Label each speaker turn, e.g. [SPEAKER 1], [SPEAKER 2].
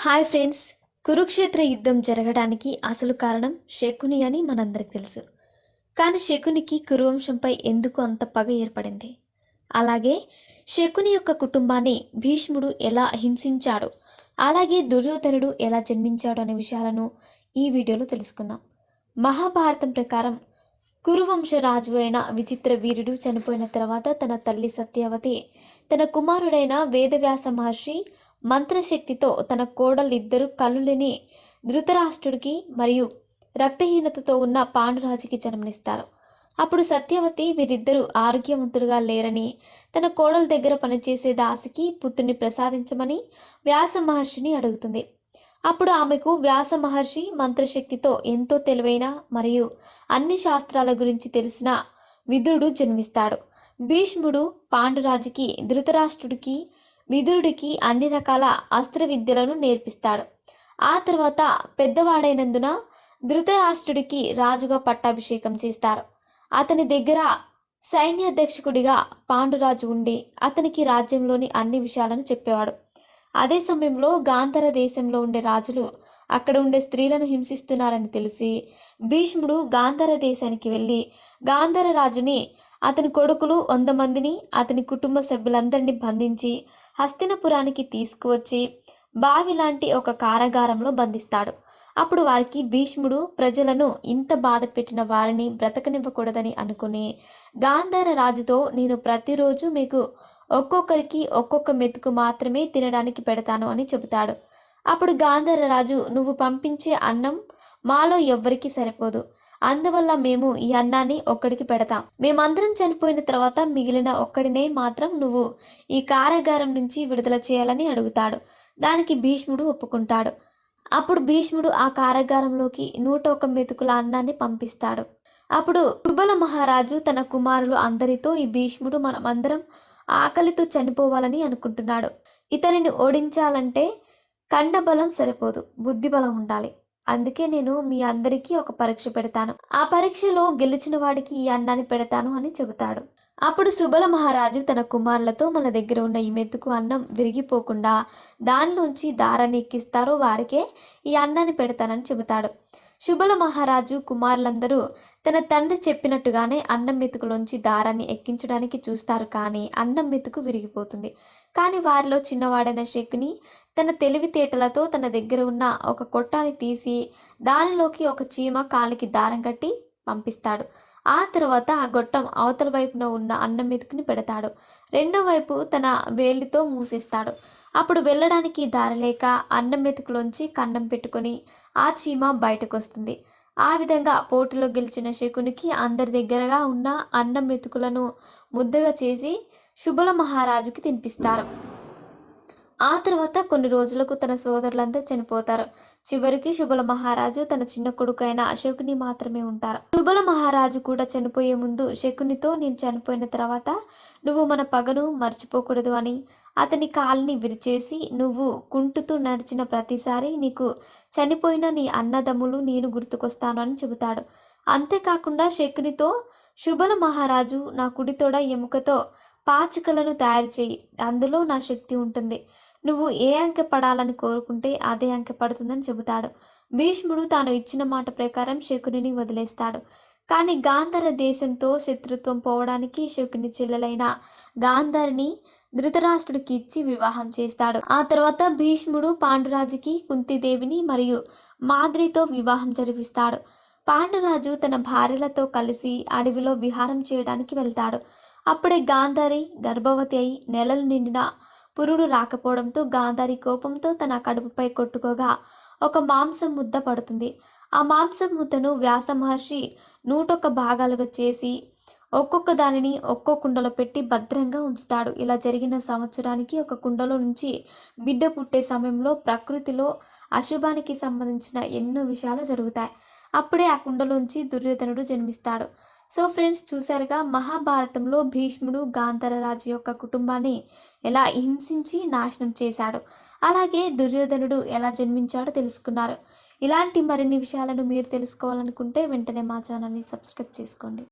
[SPEAKER 1] Hi friends. Kurukshetra యుద్ధం జరగడానికి అసలు కారణం శకుని అని మనందరికి తెలుసు. కానీ శకునికి కురువంశంపై ఎందుకు అంత పగ ఏర్పడింది? అలాగే శకుని యొక్క కుటుంబాన్ని భీష్ముడు ఎలా హింసించాడు, అలాగే దుర్యోధనుడు ఎలా జన్మించాడు అనే విషయాలను ఈ వీడియోలో తెలుసుకుందాం. మహాభారతం ప్రకారం కురువంశ రాజు అయిన విచిత్ర వీరుడు చనిపోయిన తర్వాత తన తల్లి సత్యవతి తన కుమారుడైన వేదవ్యాస మహర్షి మంత్రశక్తితో తన కోడలిద్దరు కళ్ళులేని ధృతరాష్ట్రుడికి మరియు రక్తహీనతతో ఉన్న పాండురాజుకి జన్మనిస్తారు. అప్పుడు సత్యవతి వీరిద్దరూ ఆరోగ్యవంతులుగా లేరని తన కోడల దగ్గర పనిచేసే దాసికి పుత్రుని ప్రసాదించమని వ్యాస మహర్షిని అడుగుతుంది. అప్పుడు ఆమెకు వ్యాస మహర్షి మంత్రశక్తితో ఎంతో తెలివైన మరియు అన్ని శాస్త్రాల గురించి తెలిసిన విదురుడు జన్మిస్తాడు. భీష్ముడు పాండురాజుకి, ధృతరాష్ట్రుడికి, విదురుడికి అన్ని రకాల అస్త్ర విద్యలను నేర్పిస్తాడు. ఆ తర్వాత పెద్దవాడైనందున ధృతరాష్ట్రుడికి రాజుగా పట్టాభిషేకం చేస్తారు. అతని దగ్గర సైన్యాధ్యక్షకుడిగా పాండురాజు ఉండి అతనికి రాజ్యంలోని అన్ని విషయాలను చెప్పేవాడు. అదే సమయంలో గాంధార దేశంలో ఉండే రాజులు అక్కడ ఉండే స్త్రీలను హింసిస్తున్నారని తెలిసి భీష్ముడు గాంధార దేశానికి వెళ్ళి గాంధార రాజుని, అతని కొడుకులు 100 మందిని, అతని కుటుంబ సభ్యులందరినీ బంధించి హస్తినపురానికి తీసుకువచ్చి బావి లాంటి ఒక కారాగారంలో బంధిస్తాడు. అప్పుడు వారికి భీష్ముడు ప్రజలను ఇంత బాధ పెట్టిన వారిని బ్రతకనివ్వకూడదని అనుకుని గాంధార రాజుతో, నేను ప్రతిరోజు మీకు ఒక్కొక్కరికి ఒక్కొక్క మెతుకు మాత్రమే తినడానికి పెడతాను అని చెబుతాడు. అప్పుడు గాంధార రాజు, నువ్వు పంపించే అన్నం మాలో ఎవ్వరికి సరిపోదు, అందువల్ల మేము ఈ అన్నాన్ని ఒక్కడికి పెడతాం. మేమందరం చనిపోయిన తర్వాత మిగిలిన ఒక్కడినే మాత్రం నువ్వు ఈ కారాగారం నుంచి విడుదల చేయాలని అడుగుతాడు. దానికి భీష్ముడు ఒప్పుకుంటాడు. అప్పుడు భీష్ముడు ఆ కారాగారంలోకి 101 మెతుకుల అన్నాన్ని పంపిస్తాడు. అప్పుడు సుబల మహారాజు తన కుమారులు అందరితో, ఈ భీష్ముడు మనమందరం ఆకలితో చనిపోవాలని అనుకుంటున్నాడు. ఇతనిని ఓడించాలంటే కండబలం సరిపోదు, బుద్ధిబలం ఉండాలి. అందుకే నేను మీ అందరికీ ఒక పరీక్ష పెడతాను. ఆ పరీక్షలో గెలిచిన వాడికి ఈ అన్నాన్ని పెడతాను అని చెబుతాడు. అప్పుడు సుబల మహారాజు తన కుమారులతో, మన దగ్గర ఉన్న ఈ మెతుకు అన్నం విరిగిపోకుండా దానిలోంచి దారాన్ని ఎక్కిస్తారో వారికే ఈ అన్నాన్ని పెడతానని చెబుతాడు. సుబల మహారాజు కుమారులందరూ తన తండ్రి చెప్పినట్టుగానే అన్నం మెతుకులోంచి దారాన్ని ఎక్కించడానికి చూస్తారు. కానీ అన్నం మెతుకు విరిగిపోతుంది. కానీ వారిలో చిన్నవాడైన శకుని తన తెలివితేటలతో తన దగ్గర ఉన్న ఒక కొట్టాన్ని తీసి దానిలోకి ఒక చీమ కాలికి దారం కట్టి పంపిస్తాడు. ఆ తర్వాత ఆ గొట్టం అవతల వైపున ఉన్న అన్నం మెతుకుని పెడతాడు. రెండో వైపు తన వేలితో మూసేస్తాడు. అప్పుడు వెళ్ళడానికి దారి లేక అన్నం మెతుకులోంచి కన్నం పెట్టుకొని ఆ చీమ బయటకు వస్తుంది. ఆ విధంగా పోటీలో గెలిచిన శకునికి అందరి దగ్గరగా ఉన్న అన్నం మెతుకులను ముద్దగా చేసి సుబల మహారాజుకి తినిపిస్తారు. ఆ తర్వాత కొన్ని రోజులకు తన సోదరులంతా చనిపోతారు. చివరికి సుబల మహారాజు తన చిన్న కొడుకైన శకుని మాత్రమే ఉంటారు. సుబల మహారాజు కూడా చనిపోయే ముందు శకునితో, నేను చనిపోయిన తర్వాత నువ్వు మన పగను మర్చిపోకూడదు అని, అతని కాలిని విరిచేసి నువ్వు కుంటుతూ నడిచిన ప్రతిసారి నీకు చనిపోయిన నీ అన్నదమ్ములు నేను గుర్తుకొస్తాను అని చెబుతాడు. అంతేకాకుండా శకునితో, సుబల మహారాజు నా కుడితోడ ఎముకతో పాచికలను తయారు చేయి, అందులో నా శక్తి ఉంటుంది. నువ్వు ఏ అంకె పడాలని కోరుకుంటే అదే అంకె పడుతుందని చెబుతాడు. భీష్ముడు తాను ఇచ్చిన మాట ప్రకారం శకునిని వదిలేస్తాడు. కానీ గాంధార దేశంతో శత్రుత్వం పోవడానికి శకుని చెల్లెలైన గాంధారిని ధృతరాష్ట్రుడికి ఇచ్చి వివాహం చేస్తాడు. ఆ తర్వాత భీష్ముడు పాండురాజుకి కుంతిదేవిని మరియు మాద్రితో వివాహం జరిపిస్తాడు. పాండురాజు తన భార్యలతో కలిసి అడవిలో విహారం చేయడానికి వెళ్తాడు. అప్పుడే గాంధారి గర్భవతి అయి నెలలు నిండిన పురుడు రాకపోవడంతో గాంధారి కోపంతో తన కడుపుపై కొట్టుకోగా ఒక మాంసం ముద్ద పడుతుంది. ఆ మాంసం ముద్దను వ్యాస మహర్షి 101 భాగాలుగా చేసి ఒక్కొక్క దానిని ఒక్కో కుండలో పెట్టి భద్రంగా ఉంచుతాడు. ఇలా జరిగిన సంవత్సరానికి ఒక కుండలో నుంచి బిడ్డ పుట్టే సమయంలో ప్రకృతిలో అశుభానికి సంబంధించిన ఎన్నో విషయాలు జరుగుతాయి. అప్పుడే ఆ కుండలోంచి దుర్యోధనుడు జన్మిస్తాడు. సో ఫ్రెండ్స్, చూసారుగా మహాభారతంలో భీష్ముడు గాంధార రాజు యొక్క కుటుంబాన్ని ఎలా హింసించి నాశనం చేశాడు, అలాగే దుర్యోధనుడు ఎలా జన్మించాడో తెలుసుకున్నారు. ఇలాంటి మరిన్ని విషయాలను మీరు తెలుసుకోవాలనుకుంటే వెంటనే మా ఛానల్ని సబ్స్క్రైబ్ చేసుకోండి.